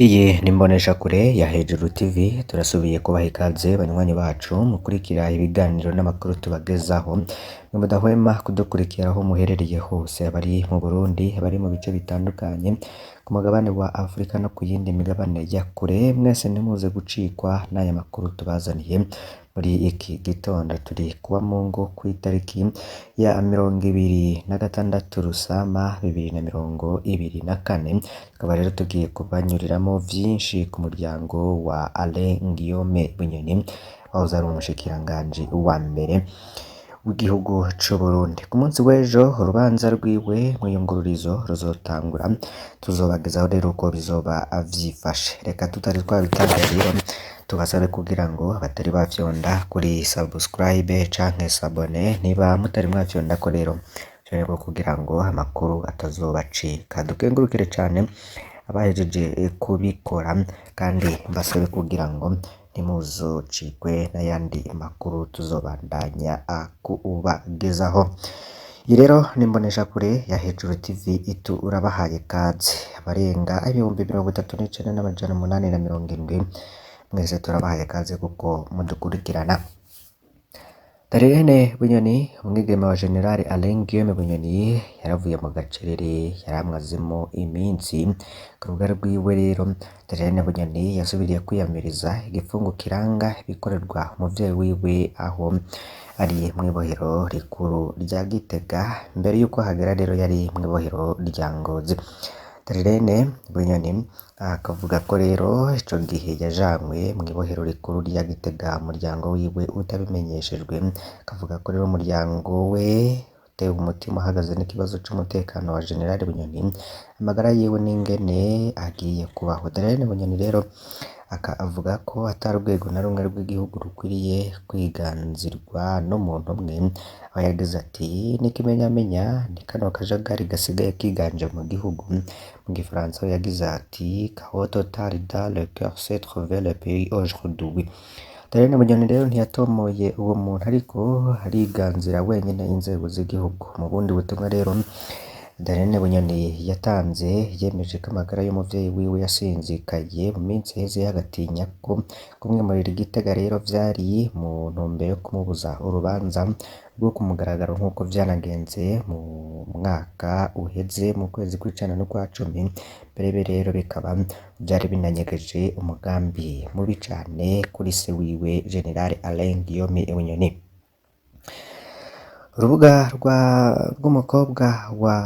Iyi ni imboneshakure ya Hejuru TV, turasubiye kubaha ikaze banywanyi bacu mukurikira ibiganiro n'amakuru tubagezaho, mwe mudahwema kudukurikira aho muherereye hose, abari mu Burundi, abari mu bice bitandukanye, ku mugabane wa Afurika no ku yindi migabane ya kure, mwese ntimuze gucikwa n'aya makuru tubazaniye muri iki gitondo. Turi kuwa Mungu ku itariki ya 26 Rusama 2024, tukaba rero tugiye kubanyuriramo vyinshi ku muryango wa Alain Guillaume Bunyoni, wahoze ari umushikiranganji wa mbere w'igihugu c'u Burundi. Ku munsi w'ejo urubanza rwiwe mw'iyungururizo ruzotangura, tuzobagezaho rero uko bizoba vyifashe. Reka tutari twabitangira rero tubasabe kugira ngo abatari bafyonda kuri subscribe canke sabone, niba mutari mwafyonda ko rero rero kugira ngo amakuru atazobacika. Dukengurukire cane abahejeje kubikora, kandi mbasabe kugira ngo ntimuzocikwe n'ayandi makuru tuzobandanya kubagezaho. Iyi rero ni imboneshakure ya Hejuru TV, urabahaye kaze. Abarenga 39,870 mwese turabahaye kaze kuko mudukurikirana. Darlene Bunyoni, umwigeme wa General Alain Guillaume Bunyoni, yaravuye mu gacerere yaramwazemo iminsi. Ku rubuga rwiwe rero Darlene Bunyoni yasubiriye kwiyamiriza igifungo kiranga ibikorerwa umuvyeyi wiwe aho ari mw'ibohero rikuru rya Gitega, mbere yuko hagera rero yari mw'ibohero rya Ngozi. Darlene Bunyoni akavuga ko rero ico gihe yajanywe mw'ibohero rikuru rya Gitega umuryango wiwe utabimenyeshejwe, akavuga ko rero umuryango we utewe umutima uhagaze n'ikibazo c'umutekano wa General Bunyoni, amagara yiwe n'ingene agiye kubaho. Darlene Bunyoni rero akavuga ko atari urwego na rumwe rw'igihugu rukwiriye kwiganzirwa n'umuntu umwe, aho yagize ati n'ikimenyamenya ni kano kajagari gasigaye kiganje mu gihugu. Mu gifaransa yagize ati chaos total dans le cœur se trouve le pays aujourd'hui. Darlene Bunyoni rero ntiyatomoye uwo muntu, ariko ariganzira wenyine inzego z'igihugu. Mu bundi butumwa rero Darlene Bunyoni yatanze yemeje ko amagara y'umuvyeyi wiwe yasinzikaye mu minsi iheze, agatinya ko kumwimurira i Gitega rero vyari mu ntumbero yo kumubuza urubanza rwo ku mugaragaro nk'uko vyanagenze mu mwaka uheze mu kwezi kw'icenda n'ukwa cumi. Mbere rero bikaba vyari binanyegeje umugambi mubi cane kuri se wiwe General Alain Guillaume Bunyoni. Urubuga rw'umukobwa wa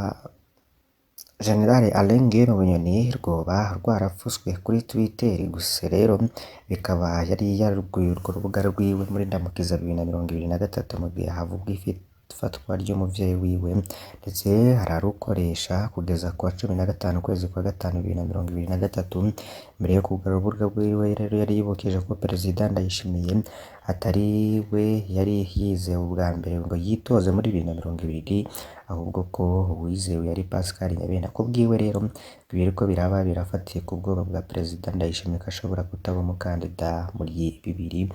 General Alain Guillaume Bunyoni rwoba rwarafuswe kuri Twitter, gusa rero bikaba yari yaruguye urwo rubuga rwiwe muri Ndamukiza 2023 mu gihe havugwa ifatwa ry'umuvyeyi wiwe, ndetse ararukoresha kugeza ku wa 15 kwezi kwa gatanu 2023. Mbere yo kugura urubuga rwiwe rero yari yibukije ko Perezida Ndayishimiye atari we yari yizewe ubwa mbere ngo yitoze muri 2020, ahubwo ko uwizewe yari Pascal Nyabenda. Kubwiwe rero biriko biraba birafatiye ku bwoba bwa Perezida Ndayishimiye ko ashobora kutaba umukandida muri 2027.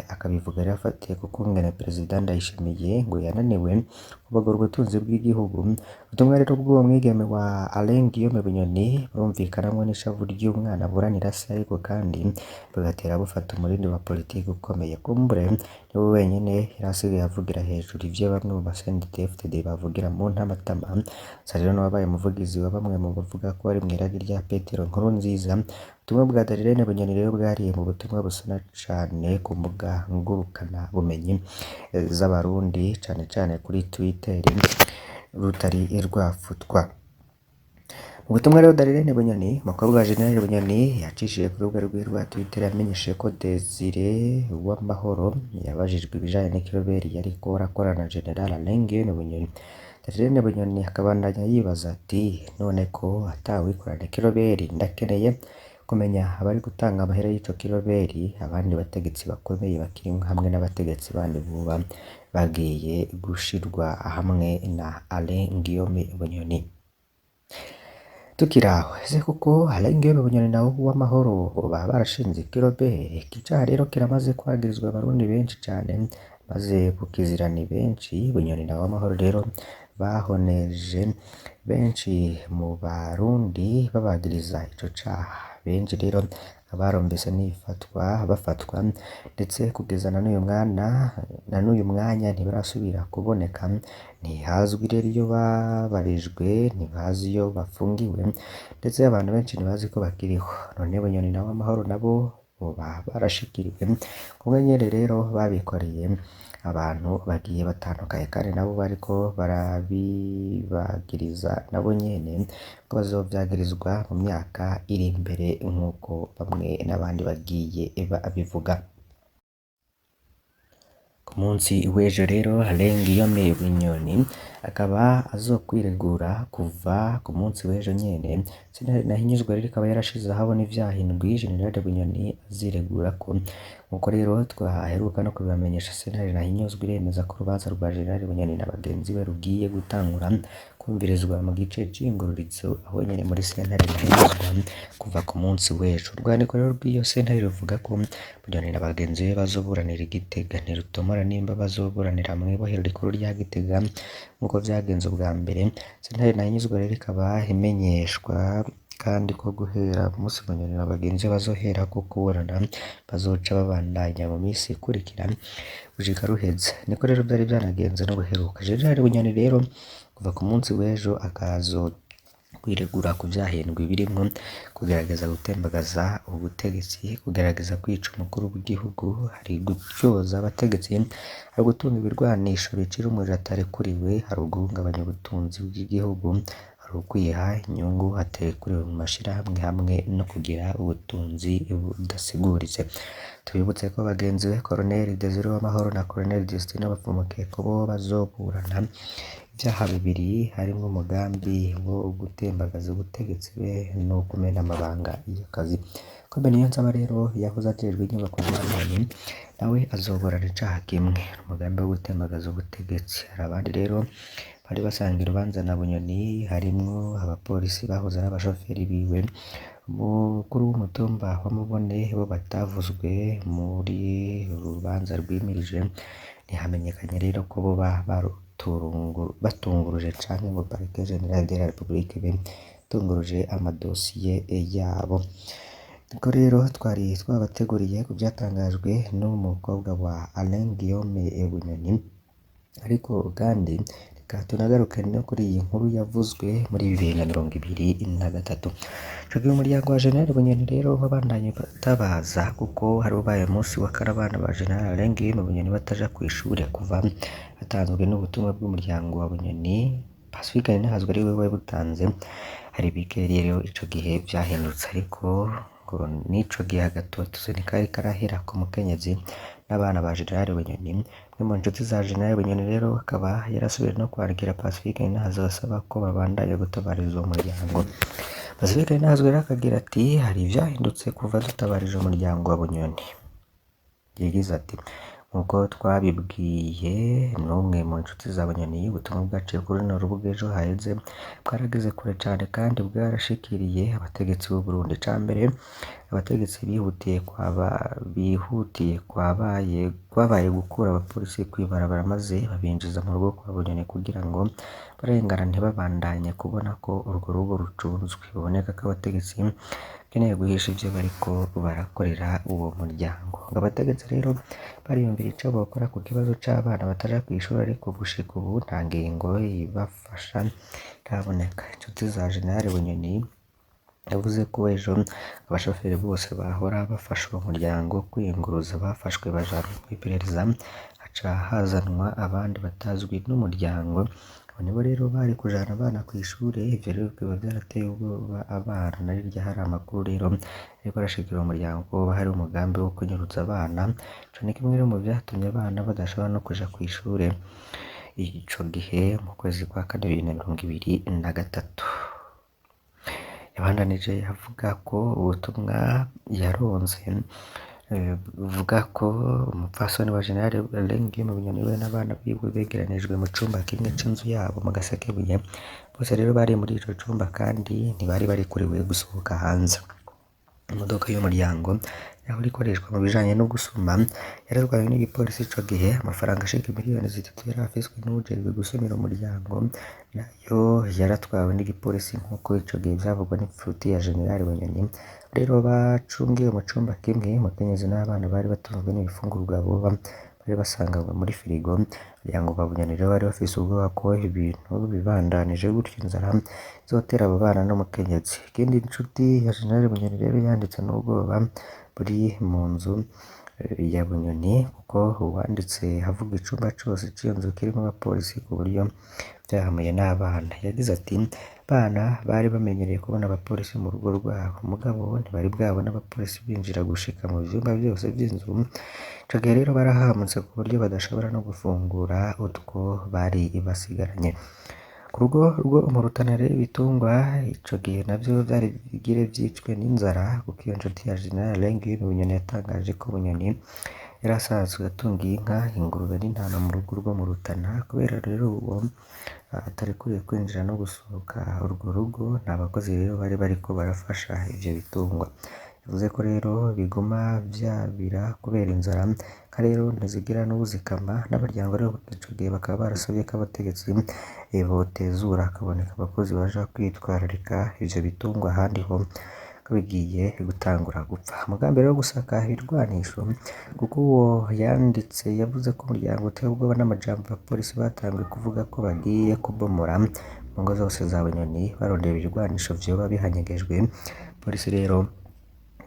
Akabivuga rero afatiye ku kungene Perezida Ndayishimiye ngo yananiwe kubagura ubutunzi bw'igihugu. Ubutumwa rero bw'uwo mwigeme wa Alain Guillaume Bunyoni burumvikanamwo n'ishavu ry'umwana aburanira se, ariko kandi bugatera bufata umurindi wa politiki ukomeye. Kumbure niwe wenyene yari asigaye avugira hejuru ivyo bamwe mu basenditefted bavugira mu ntamatama. Sa rero n'uwabaye umuvugizi wa bamwe mu bavuga ko ari mw'iragi rya Petero Nkurunziza. Ubutumwa bwa Darlene Bunyoni rero bwariye mu butumwa busana cane ku mbuga ngurukana bumenyi z'abarundi, cane cane kuri Twitter, rutari rwafutwa. Mu butumwa rero Darlene Bunyoni, umukobwa wa General Bunyoni, yacishije ku rubuga rwiwe rwa Twitter yamenyesheje ko Desire Uwamahoro yabajijwe ibijanye n'ikiroberi yariko arakorana na General Alain Guillaume Bunyoni. Darlene Bunyoni akabandanya yibaza ati none ko atawikorana ikiroberi, ndakeneye kumenya abari gutanga amahera y'ico kiroberi, abandi bategetsi bakomeye bakiri hamwe n'abategetsi bandi buba bagiye gushirwa hamwe na Alain Guillaume Bunyoni. Tukiraho ese kuko Alain Guillaume Bunyoni nawe Uwamahoro baba barashinze ikiroberi? Icaha rero kiramaze kwagirizwa abarundi benshi cane, maze kukizirana benshi. Bunyoni na Uwamahoro rero bahoneje benshi mu Barundi babagiriza ico caha. Benshi rero abarumvise bafatwa ndetse kugeza na n'uyu mwanya ntibarasubira kuboneka. Ntihazwi rero iyo babarijwe, ntibazi iyo bafungiwe, ndetse abantu benshi ntibazi ko bakiriho. None Bunyoni na Uwamahoro nabo boba barashikiriwe kumwe nyene rero babikoreye abantu bagiye batandukanye, kandi nabo bariko barabibagiriza nabo nyene ko bazovyagirizwa mu myaka iri imbere nk'uko bamwe n'abandi bagiye babivuga. Ku munsi w'ejo rero Alain Guillaume Bunyoni akaba azokwiregura kuva ku munsi w'ejo nyene. Sentare Ntahinyuzwa rero ikaba yarashize ahabona ivyaha indwi General Bunyoni aziregurako. Nkuko rero twaheruka no kubibamenyesha, Sentare Ntahinyuzwa iremeza ko urubanza rwa General Bunyoni na bagenzi be rugiye gutangura kumvirizwa mu gice c'ingururizo aho nyene muri Sentare Ntahinyuzwa kuva ku munsi w'ejo. Urwandiko rero rw'iyo sentare ruvuga ko Bunyoni na bagenzi be bazoburanira i Gitega, ntirutomora nimba bazoburanira mw'ibohero rikuru rya Gitega nk'uko vyagenze ubwa mbere. Sentare Ntahinyuzwa rero ikaba imenyeshwa kandi ko guhera umunsi Bunyoni na bagenzi be bazoherako kuburana bazoca babandanya mu misi ikurikira gushika ruheze. Niko rero vyari vyanagenze no guheruka. General Bunyoni rero kuva ku munsi w'ejo kwiregura ku vyaha indwi birimwo kugerageza gutembagaza ubutegetsi, kugerageza kwica umukuru w'igihugu, hari gutyoza abategetsi, hari gutunga ibirwanisho bicira umuriro atarekuriwe, hari uguhungabanya ubutunzi bw'igihugu, hari ukwiha inyungu hatekuriwe mu mashirahamwe hamwe no kugira ubutunzi budasiguritse. Tubibutse ko bagenzi be Colonel Desire Uwamahoro na Colonel Justine Bapfumukeko bo bazoburana ivyaha bibiri harimwo umugambi wo gutembagaza ubutegetsi be no kumena amabanga y'akazi. Kombe Niyonsaba rero yahoze ajejwe inyubako z'Uburundi nawe azoburana icaha kimwe, umugambi wo gutembagaza ubutegetsi. Hari abandi rero bari basangiye urubanza na Bunyoni harimwo abapolisi bahoze ari abashoferi biwe, umukuru w'umutumba wa Mubone bo batavuzwe muri urubanza rwimirije. Ntihamenyekanye rero ko boba batunguruje canke ngo Parquet General de la République tunguruje amadosiye yabo. Niko rero twari twabateguriye ku vyatangajwe n'umukobwa wa Alain Guillaume Bunyoni, ariko kandi reka tunagaruke no kuri iyi nkuru yavuzwe muri 2023. Cogiye umuryango wa General Bunyoni rero babandanye batabaza kuko hari ubaye umunsi wa kane abana ba General Alain Guillaume Bunyoni bataja kw'ishure kuva hatanzwe n'ubutumwa bw'umuryango wa Bunyoni. Pacifique Ninahazwe ari wewe butanze. Hari bike rero ico gihe vyahindutse, ariko ngo nico gihe agatotsi ntikari karahera ku mukenyezi n'abana ba General Bunyoni. Mwe mu nshuti za General Bunyoni rero akaba yarasubiye no kwandikira Pacifique Ninahazwe asaba ko babandanya gutabariza uwo muryango. Pacifique Ninahazwe rero akagira ati hari ivyahindutse kuva dutabarije umuryango wa Bunyoni. Yagize ati nk'uko twabibwiye n'umwe mu nshuti za Bunyoni, ubutumwa bwaciye kuri runo rubuga ejo haheze bwarageze kure cane kandi bwarashikiriye abategetsi b'u Burundi. Icambere abategetsi kwabaye gukura abapolisi kw'ibarabara maze babinjiza mu rugo kwa Bunyoni kugira ngo barengana ntibabandanye kubona ko urwo rugo rucunzwe. Biboneka ko abategetsi bakeneye guhisha ivyo bariko barakorera uwo muryango. Ngo abategetsi rero bariyumvira ico bokora ku kibazo c'abana bataja kw'ishuri, ariko gushika ubu nta ngingo ibafasha iraboneka. Inshuti za General Bunyoni yavuze ko ejo abashoferi bose bahora bafasha uwo muryango kwiyunguruza bafashwe bajanwa kw'iperereza, haca hazanwa abandi batazwi n'umuryango. Abo nibo rero bari kujana abana kw'ishure. Ivyo rero bikaba vyarateye ubwoba abana. Narirya hari amakuru rero ariko arashikira umuryango ko hari umugambi wo kunyuruza abana. Ico ni kimwe rero mu vyatumye abana badashobora no kuja kw'ishure ico gihe mu kwezi kwa kane 2023. Yabandanije avuga ko ubutumwa yaronse buvuga ko umupfasoni wa General Alain Guillaume Bunyoni we n'abana biwe begeranijwe mu cumba kimwe c'inzu yabo mu Gasekebuye. Bose rero bari muri ico cumba kandi ntibari barikuriwe gusohoka hanze. Imodoka y'umuryango yahora ikoreshwa mu bijanye no gusuma yaratwawe n'igipolisi ico gihe amafaranga ashika miliyoni 3 yari afiswe n'uwujejwe gusumira umuryango nayo yaratwawe n'igipolisi nk'uko ico gihe vyavugwa n'inshuti ya General Bunyoni rero bacungiwe mu cumba kimwe umukenyezi n'abana bari batunzwe n'ibifungurwa boba bari basanganywe muri firigo kugira ngo Bunyoni rero bari bafise ubwoba ko ibintu bibandanije gutyo inzara izotera abo bana n'umukenyezi ikindi inshuti ya General Bunyoni rero yanditse n'ubwoba buri mu nzu ya Bunyoni kuko uwanditse havuga icumba cose c'iyo nzu kirimo abapolisi ku buryo vyahamuye n'abana yagize ati bana bari bamenyereye kubona abapolisi mu rugo rwabo mugabo ntibari bwabona abapolisi binjira gushika mu vyumba vyose vy'inzu ico gihe rero barahamutse ku buryo badashobora no gufungura utwo bari basigaranye ku rugo rwo mu Rutana rero ibitungwa ico gihe navyo vyari bigire vyicwe n'inzara kuko iyo nshuti ya General Lengi Bunyoni yatangaje ko Bunyoni yari asanzwe atungiye inka ingurube n'intama mu rugo rwo mu Rutana kubera rero uwo atarekuye kwinjira no gusohoka urwo rugo nta bakozi rero bari bariko barafasha ivyo bitungwa yavuze ko rero biguma vyabira kubera inzara ka rero ntizigira n'ubuzikama n'abaryango rero ico gihe bakaba barasabye ko abategetsi botezura akaboneka abakozi baja kwitwararika ivyo bitungwa ahandi ho bigiye gutangura gupfa umugambi rero gusaka ibirwanisho kuko uwo yanditse yavuze ko umuryango uteye ubwoba n'amajambo abapolisi batanguye kuvuga ko bagiye kubomora mu ngo zose za Bunyoni barondera ibirwanisho vyoba bihanyegejwe polisi rero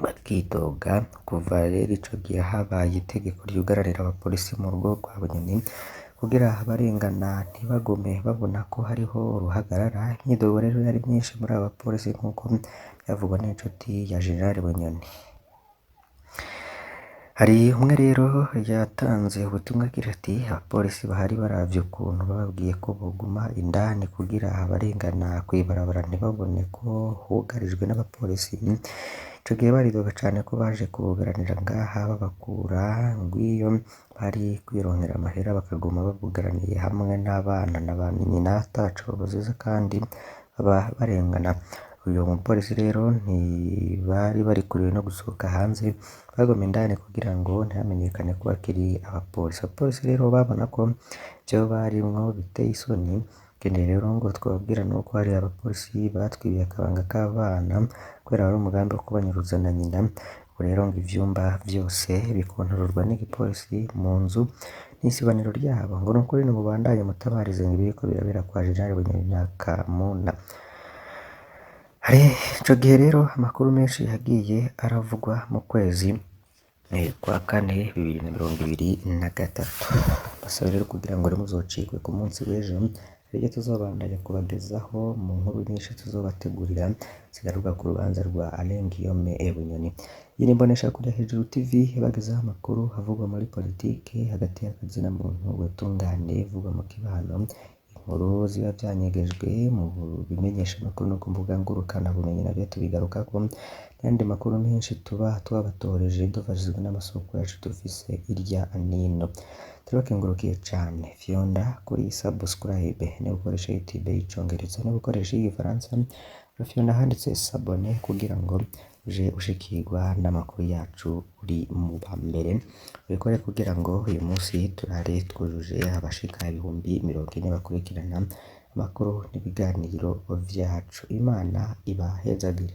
bakidoga kuva rero ico gihe habaye itegeko ryugararira abapolisi mu rugo rwa Bunyoni kugira abarengana ntibagume babona ko hariho uruhagarara imyidogo rero yari myinshi muri aba bapolisi nk'uko byavugwa n'inshuti ya General Bunyoni hari umwe rero yatanze ubutumwa agira ati abapolisi bahari baravye ukuntu bababwiye ko boguma indani kugira abarengana kwibarabara ntibabone ko hugarijwe n'abapolisi ico gihe baridoga cane ko baje kubugaranira ngaha babakura ngwiyo bari kwironkera amahera bakaguma babugaraniye hamwe n'abana na ba nyina ataco bazize kandi baba barengana uyu mupolisi rero ntibari barikuriwe no gusohoka hanze bagoma indani kugira ngo ntihamenyekane ko bakiri abapolisi rero babona ko vyo barimwo biteye isoni ikindi rero ngo twababwira nuko hari abapolisi batwibiye akabanga k'abana kubera wari umugambi wo kubanyuruza na nyina ubu rero ngo ivyumba vyose bikontororwa n'igipolisi mu nzu n'isibaniro ryabo ngo nukuri nimubandanye mutabarize ngo ibiriko birabera kwa General Bunyoni na Kamuna hari ico gihe rero amakuru menshi yagiye aravugwa mu kwezi kwa kane 2023 basaba rero kugira ngo muzocikwe ku munsi w'ejo aribyo tuzobandanya kubagezaho mu nkuru nyinshi tuzobategurira zigaruka ku rubanza rwa Alain Guillaume Bunyoni iyi ni Mboneshakure Hejuru TV bagezaho amakuru havugwa muri politike hagati y'akazi na muntu ubutungane ivugwa mu kibano inkuru ziba vyanyegejwe mu bimenyesha amakuru no ku mbuga ngurukana bumenyi navyo tubigarukako n'andi makuru menshi tuba twabatoreje dufashijwe n'amasoko yacu dufise irya nino turakengurukiye cane fyonda kuri subscribe no gukoresha YouTube y'icongereza no gukoresha igifaransa fyonda handitse s'abonner kugira ngo uje ushikirwa n'amakuru yacu uri mu bambere bikore kugira ngo uyu munsi turare twujuje abashika 40,000 bakurikirana amakuru n'ibiganiro vyacu Imana ibahezagire.